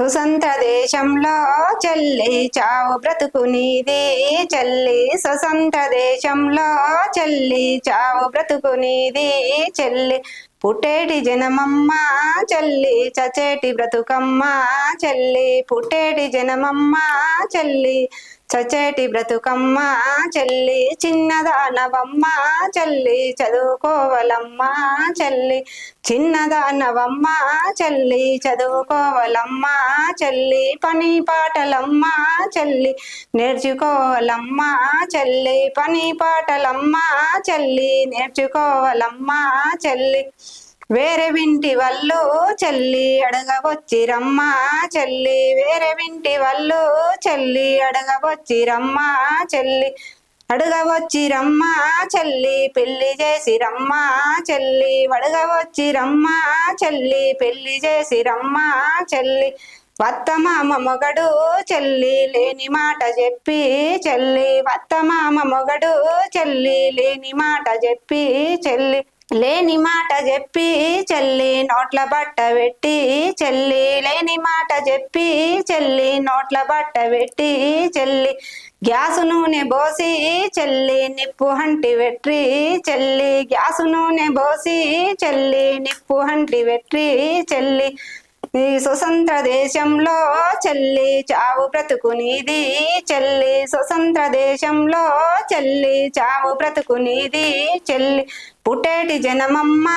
స్వతంత్ర దేశంలో చెల్లి చావు బ్రతుకునిది చెల్లి, స్వతంత్ర దేశంలో చెల్లి చావు బ్రతుకునిది చెల్లి. పుట్టేటి జనమమ్మ చెల్లి, చచేటి బ్రతుకమ్మ చెల్లి. పుట్టేటి జనమమ్మ చెల్లి, చచేటి బ్రతుకమ్మ చెల్లి. చిన్నదానవమ్మ చెల్లి, చదువుకోవలమ్మ చెల్లి. చిన్నదానవమ్మ చెల్లి, చదువుకోవలమ్మ చెల్లి. పని పాటలమ్మ చెల్లి, నేర్చుకోవాలమ్మ చెల్లి. పని పాటలమ్మ చెల్లి, నేర్చుకోవాలమ్మ చెల్లి. వేరే వింటి వాళ్ళు చెల్లి అడగవచ్చిరమ్మ చెల్లి. వేరే వింటి వాళ్ళు చెల్లి అడగవచ్చిరమ్మ చెల్లి. అడగవచ్చిరమ్మ చెల్లి, పెళ్లి చేసిరమ్మ చెల్లి. అడగవచ్చిరమ్మ చెల్లి, పెళ్లి చేసిరమ్మ చెల్లి. వత్తమామ మొగడు చెల్లి లేని మాట చెప్పి చెల్లి. వత్తమామ మొగడు చెల్లి లేని మాట చెప్పి చెల్లి. లేని మాట చెప్పి చెల్లి, నోట్ల బట్ట పెట్టి చెల్లి. లేని మాట చెప్పి చెల్లి, నోట్ల బట్ట పెట్టి చెల్లి. గ్యాసు నూనె పోసి చెల్లి, నిప్పు హంటి వెట్రి చెల్లి. గ్యాసు నూనె పోసి చెల్లి, నిప్పు హంటి వెట్రి చెల్లి. ఈ స్వతంత్ర దేశంలో చెల్లి చావు బ్రతుకునిది చెల్లి. స్వతంత్ర దేశంలో చెల్లి చావు బ్రతుకునిది చెల్లి. పుట్టేటి జనమమ్మ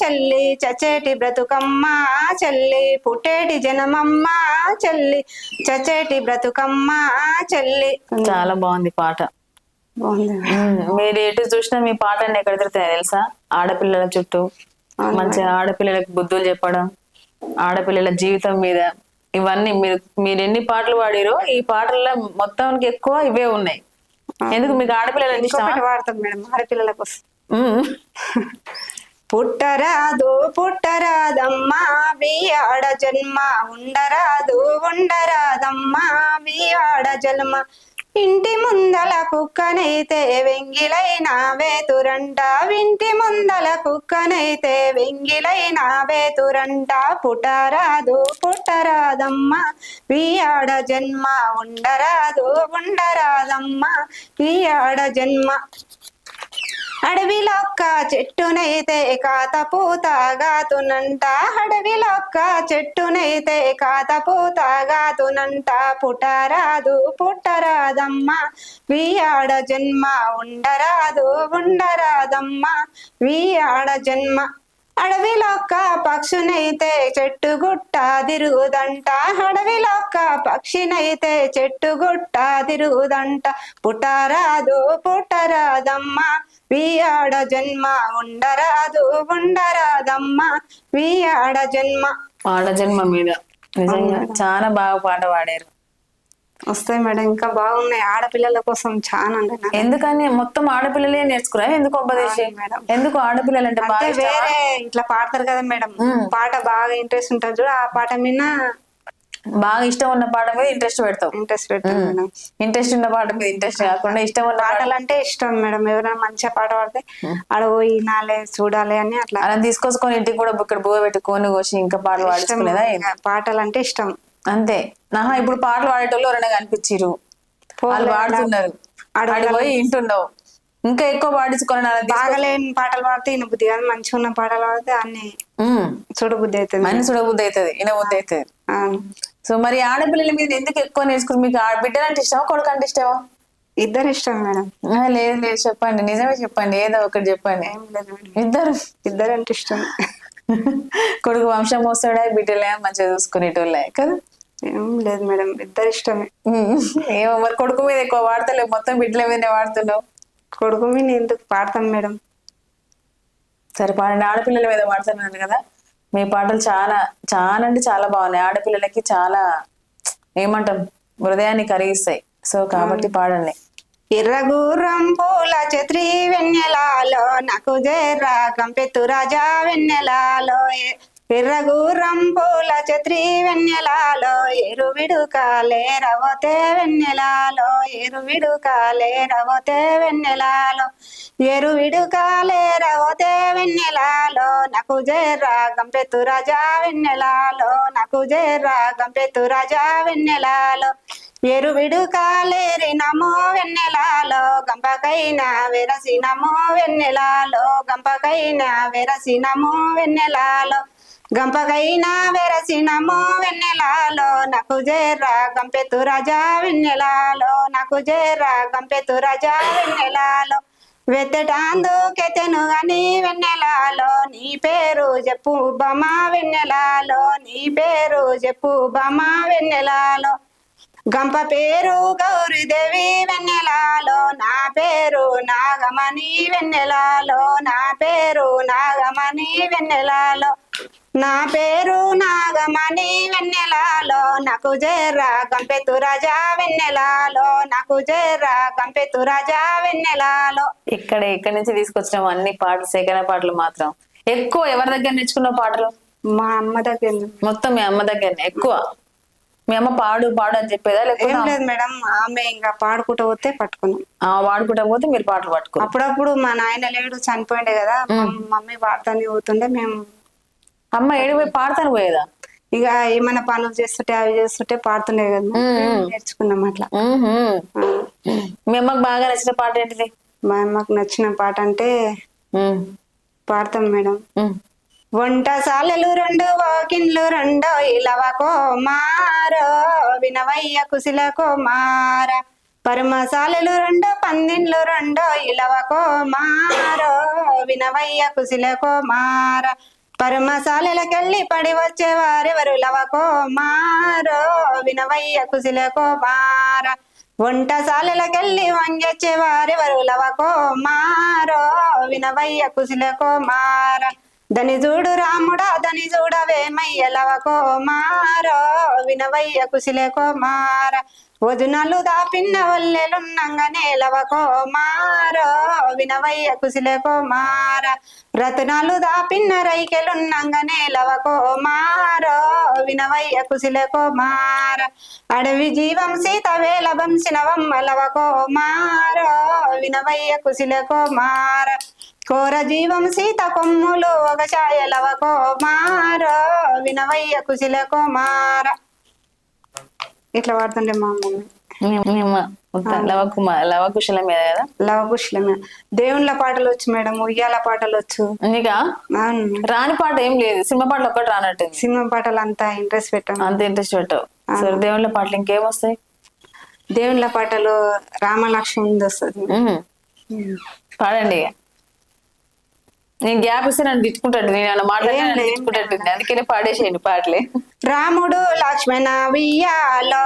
చెల్లి, చచేటి బ్రతుకమ్మ చెల్లి. పుట్టేటి జనమమ్మ చెల్లి, చచేటి బ్రతుకమ్మ చెల్లి. చాలా బాగుంది పాట. మీరు ఎటు చూసినా మీ పాటని ఎక్కడ తిరుగుతాయి తెలుసా? ఆడపిల్లల చుట్టూ మంచిగా ఆడపిల్లలకు బుద్ధులు చెప్పడం, ఆడపిల్లల జీవితం మీద ఇవన్నీ మీరు ఎన్ని పాటలు పాడిరో ఈ పాటల్లో మొత్తానికి ఎక్కువ ఇవే ఉన్నాయి. ఎందుకు మీకు ఆడపిల్లలు వాడతాం మేడం ఆడపిల్లల కోసం. పుట్టరాదు పుట్టరాదమ్మా వీఆడ జన్మ, ఉండరాదు ఉండరాదమ్మా వీఆడ జన్మ. ఇంటి ముందల కుక్కనైతే వెంగిలైన వేతురంట, ఇంటి ముందల కుక్కనైతే వెంగిలైన వేతురంట. పుట్టరాదు పుట్టరాదమ్మా వీఆడ జన్మ, ఉండరాదు ఉండరాదమ్మా వీఆడ జన్మ. అడవిలొక్క చెట్టునైతే కాతపూతగాతునంట, అడవిలొక్క చెట్టునైతే కాతపూతగాతునంట. పుట్టరాదు పుట్టరాదమ్మా వీఆడ జన్మ, ఉండరాదు ఉండరాదమ్మా వీఆడ జన్మ. అడవిలొక్క పక్షునైతే చెట్టు గుట్ట తిరుగుదంట, అడవిలొక్క పక్షినైతే చెట్టు గుట్ట తిరుగుదంట. పుట్టరాదు పుట్టరాదమ్మా వీఆడ జన్మ, ఉండరాదు ఉండరాదమ్మా వీఆడ జన్మ. ఆడ జన్మ మీద నిజంగా చాలా బాగా పాట పాడారు. వస్తాయి మేడం, ఇంకా బాగున్నాయి ఆడపిల్లల కోసం చాలా. ఎందుకని మొత్తం ఆడపిల్లలే నేర్చుకురా? ఎందుకు ఉపదేశం మేడం? ఎందుకు ఆడపిల్లలు అంటే వేరే ఇట్లా పాడతారు కదా మేడం, పాట బాగా ఇంట్రెస్ట్ ఉంటుంది చూడు, ఆ పాట మీద బాగా ఇష్టం ఉన్న పాట మీద ఇంట్రెస్ట్ పెడతాం. ఇంట్రెస్ట్ ఉన్న పాట మీద ఇంట్రెస్ట్ కాకుండా ఇష్టం ఉన్న పాటలు అంటే ఇష్టం మేడం. ఎవరైనా మంచిగా పాట పాడితే ఆడ పోయి వినాలి చూడాలి అని అట్లా అలా తీసుకొచ్చుకొని ఇంటికి కూడా ఇక్కడ బువ్వ పెట్టుకొని కోసి ఇంకా పాటలు పాడుకోలేదా? పాటలు అంటే ఇష్టం అంతే. ఇప్పుడు పాటలు పాడేటోళ్ళు ఎవరైనా కనిపించారు, వాళ్ళు పాడుతున్నారు, ఆడికి పోయి ఇంటుండవు, ఇంకా ఎక్కువ పాడించుకొని బాగలేని పాటలు పాడితే ఇన బుద్ధి కాదు, మంచిగా ఉన్న పాటలు పాడితే అన్ని చూడబుద్ధి అవుతుంది, మన చూడబుద్ధి అవుతుంది, ఇనబుద్ధి అవుతుంది. సో మరి ఆడపిల్లల మీద ఎందుకు ఎక్కువ నేర్చుకుని? మీకు బిడ్డలంటే ఇష్టమా కొడుకు అంటే ఇష్టమా? ఇద్దరు ఇష్టం మేడం. లేదు లేదు చెప్పండి, నిజమే చెప్పండి, ఏదో ఒకటి చెప్పండి. ఇద్దరు అంటే ఇష్టం. కొడుకు వంశం వస్తాడా, బిడ్డలే మంచిగా చూసుకునేటోళ్ళే కదా? ఏం లేదు మేడం, ఇద్దరు ఇష్టమే. ఏమో మరి కొడుకు మీద ఎక్కువ వాడతలేవు, మొత్తం బిడ్డల మీదనే వాడుతున్నావు. కొడుకు మీద ఎందుకు పాడతాం మేడం? సరే పాడండి. ఆడపిల్లల మీద వాడుతున్నారు కదా, మీ పాటలు చాలా చాలా అంటే చాలా బాగున్నాయి. ఆడపిల్లలకి చాలా ఏమంటాం, హృదయాన్ని కరిగిస్తాయి. సో కాబట్టి పాడండి. ఎర్రగూరం పూల ఛత్రి వెన్నెలాలో నాకు జర్రా కంపెత్తు రాజా వెన్నెలాలో, ఎర్రగూర్రం పూల ఛత్రి వెన్నెలాలో ఎరువిడు కాలే రవతే వెన్నెలాలో ఎరువిడు కాలే రవతే వెన్నెలాలో ఎరువిడు కాలే రవతే వెన్నెలాలో నాకు జేరా గంపెత్తు రాజా వెన్నెలాలో నాకు జేరా గంపెత్తు రాజా వెన్నెలాలో ఎరువిడు కాలేరి నమో వెన్నెలాలో గంపకైనా వెరసినమో వెన్నెలాలో గంపకైనా వెరసినమో వెన్నెలాలో గంపకైనా వెరసినమో వెన్నెలాలో నాకు జేరా గంపెత్తు రాజా వెన్నెలాలో నాకు జేరా గంపెత్తు రాజా వెన్నెలాలో వెత్తటాందుకెతెను అని వెన్నెలాలో నీ పేరు చెప్పు బమా వెన్నెలాలో నీ పేరు చెప్పు బమా వెన్నెలాలో గంప పేరు గౌరీదేవి వెన్నెలాలో నా పేరు నాగమణి వెన్నెలాలో నా పేరు నాగమణి వెన్నెలాలో నా పేరు నాగమణి వెన్నెలాలో నాకు జేరా గంపెత్తు రాజా వెన్నెలాలో నాకు జేరా గంపెత్తు రాజా వెన్నెలాలో. ఇక్కడి నుంచి తీసుకొచ్చిన అన్ని పాటలు సేకరణ పాటలు మాత్రం ఎక్కువ ఎవరి దగ్గర నేర్చుకున్న పాటలు? మా అమ్మ దగ్గర. మొత్తం మీ అమ్మ దగ్గరనే ఎక్కువ? మీ అమ్మ పాడు పాడు అని చెప్పేదా? ఏం లేదు మేడం, ఆమె ఇంకా పాడుకుంటూ పోతే పట్టుకున్నాం. పాడుకుంటా పోతే మీరు పాటలు పట్టుకో. అప్పుడప్పుడు మా నాయన లేడు, చనిపోయిండే కదా, మమ్మీ పాడుతానే పోతుండే. మేము అమ్మ ఏడిపోయి పాడుతాను పోయేదా? ఇక ఏమైనా పనులు చేస్తుంటే అవి చేస్తుంటే పాడుతుండే కదా, నేర్చుకున్నాం అట్లా. మీ అమ్మకు బాగా నచ్చిన పాట ఏంటిది? మా అమ్మకు నచ్చిన పాట అంటే పాడతాం మేడం. వంటశాలలు రెండు వాకిన్లు రెండో ఇలవకో మారో వినవయ్య కుశలకో మార పరమశాలలు రెండు పందిన్లు రెండో ఇలవకో మారో వినవయ్య కుశలకో మార పరమశాలకెళ్ళి పడి వచ్చే వారెవరు లవకో మారో వినవయ్య కుశలకో మార వంటశాలకెళ్ళి వంగెచ్చే వారెవరు లవకో మారో వినవయ్య కుశలకో మార దని చూడు రాముడా దని చూడవేమయ్య లవకో మారో వినవయ్య కుశలకో మార వజునలు దాపిన్న వల్లెలున్నంగనే లవకో మారో వినవయ్య కుశలకో మార రతనాలు దాపిన్న రైకెలున్నంగనే లవకో మారో వినవయ్య కుశలకో మార అడవి జీవం సీత వేల వంశినవమ్మ లవకో మారో వినవయ్య కుశలకో మార కోర జీవం సీత కొమ్ములు ఒక ఛాయ లవకో మారో వినవయ్య కుశలకో మార. ఇట్లా వాడుతుండే మా మమ్మీ. లవకుశల మీద కదా? లవకుశల మీద. దేవుళ్ళ పాటలు వచ్చు మేడం, ఉయ్యాల పాటలు వచ్చు. నీకా రాని పాట ఏం లేదు? సినిమా పాటలు ఒక్కటి రానట్టు? సినిమా పాటలు అంతా ఇంట్రెస్ట్ పెట్టాం. అంత ఇంట్రెస్ట్ పెట్టావు? సరే, దేవుళ్ళ పాటలు ఇంకేం వస్తాయి? దేవుళ్ళ పాటలు రామలక్ష్మి వస్తుంది. పాడండి. నేను గ్యాప్ ఇస్తే నన్ను తిట్టుకుంటాడు, నేను మాట్లాడుకుంటాడు, అందుకనే పాడేసేయండి పాటలే. రాముడు లక్ష్మణ వియ్యాలో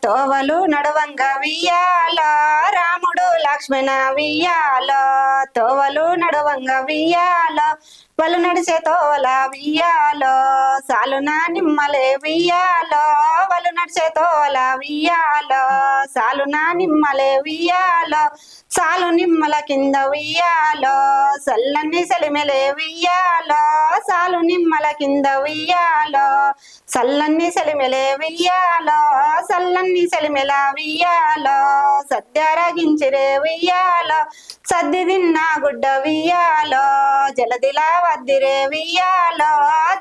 తోవలు నడువంగ వియ్యాలో రాముడు లక్ష్మణ వియ్యాలో తోవలు నడువంగ వియ్యాలో వాళ్ళు నడిచే తోవల వియ్యాలో సాలునా నిమ్మలే వియ్యాలో వాళ్ళు నడిచే తోవల వియ్యాలో సాలునా నిమ్మలే వియ్యాలో సాలు నిమ్మల కింద వియ్యాలో సల్లన్ని సెలిమెలే వియ్యాలో సాలు నిమ్మల కింద వియ్యాలో సల్లన్ని సెలిమెలే వియ్యాలో సల్లన్ని సెలిమెల వియ్యాలో సద్యారగించిరే వియ్యాలో సద్ది తిన్నా గుడ్డ వియ్యాలో జలదిలా వద్దిరే వియ్యాలో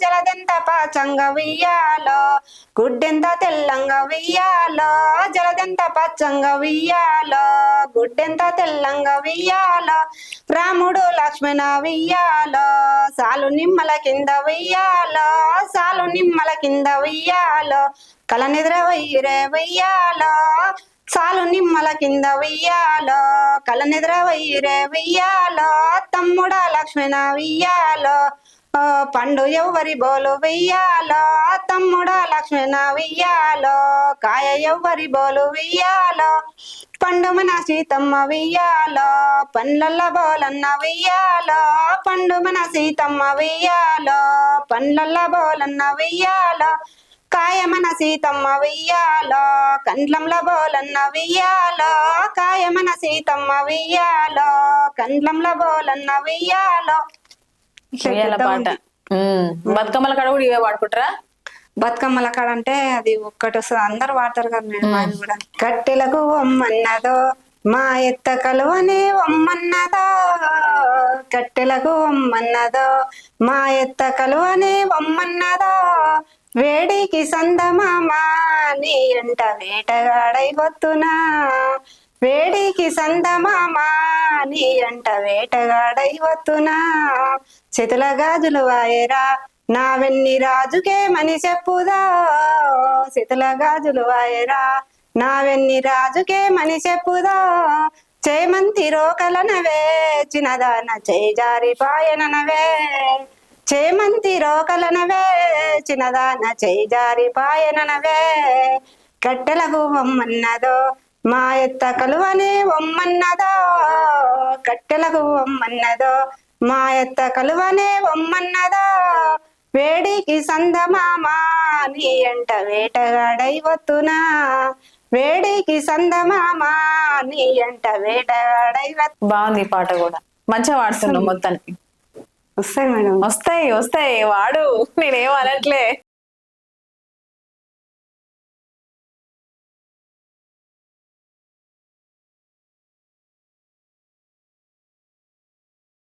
జలదెంత పాచంగ వియ్యాలో గుడ్డెంత తెల్లంగ వియ్యాలో జలదెంత పచ్చంగ వియ్యాలో గుడ్డెంత తెల్లంగ వియ్యాలో రాముడు లక్ష్మణ వియ్యాలో సాలు నిమ్మల కింద వియ్యాలో సాలు నిమ్మల కింద వియ్యాలో కల నిద్ర వయ్యిరే వియ్యాలో సాలు నిమ్మల కింద వియ్యాలో కల నిద్ర వయ్యిరే వియ్యాలో తమ్ముడా లక్ష్మణ వియ్యాలో పండు ఎవ్వరి బోలు వెయ్యాలో తమ్ముడా లక్ష్మణ వియ్యాలో కాయ ఎవ్వరి బోలు వెయ్యాలో పండు మన సీతమ్మ వెయ్యాలో పండ్లల్ల బోలన్న వెయ్యాలో పండు మన సీతమ్మ వెయ్యాలో పండ్లల్ల బోలన్న వెయ్యాలో కాయ మన సీతమ్మ వెయ్యాలో కండ్లంల బోలన్న వెయ్యాలో కాయ మన సీతమ్మ వెయ్యాలో కండ్లంల బోలన్న వెయ్యాలో. పాట బతుకమ్మల కాడ కూడా ఇవే వాడుకుంటారా? బతుకమ్మల కాడ అంటే అది ఒక్కటి వస్తుంది, అందరు వాడతారు కదా మేడం. అది కూడా కట్టెలకు అమ్మన్నదో మా ఎత్త కలువనే అమ్మన్నదో, కట్టెలకు అమ్మన్నదో మా ఎత్త కలువనే అమ్మన్నదో, వేడికి సందమామ నీ ఎంట వేటగాడై వత్తునా, వేడికి సందమామ నీ ఎంట వేటగాడై వత్తునా, చేతుల గాజులు వాయరా నా వెన్ని రాజుకే మని చెప్పుదా, చేతుల గాజులు వాయరా నా వెన్ని రాజుకే మని చెప్పుదా, చేమంతి రోకలనవే చిన్నదాన చేజారి పాయననవే, చేమంతి రోకలనవే చిన్నదాన చేజారి పాయననవే, కట్టెలకు వమ్మన్నదో మా ఎత్త కలువనే వమ్మన్నదో, కట్టెలకు వమ్మన్నదో మా ఎత్త కలువనే వమ్మన్నదో, వేడికి సందమామ నీ ఎంట వేటగాడై వత్తునా, వేడికి సందమామ నీ ఎంట వేటగాడై వత్తు. బాగుంది ఈ పాట కూడా, మంచిగా వాడుతున్నావు మొత్తానికి. వస్తాయి మేడం, వస్తాయి వాడు, నేనేం అనట్లే.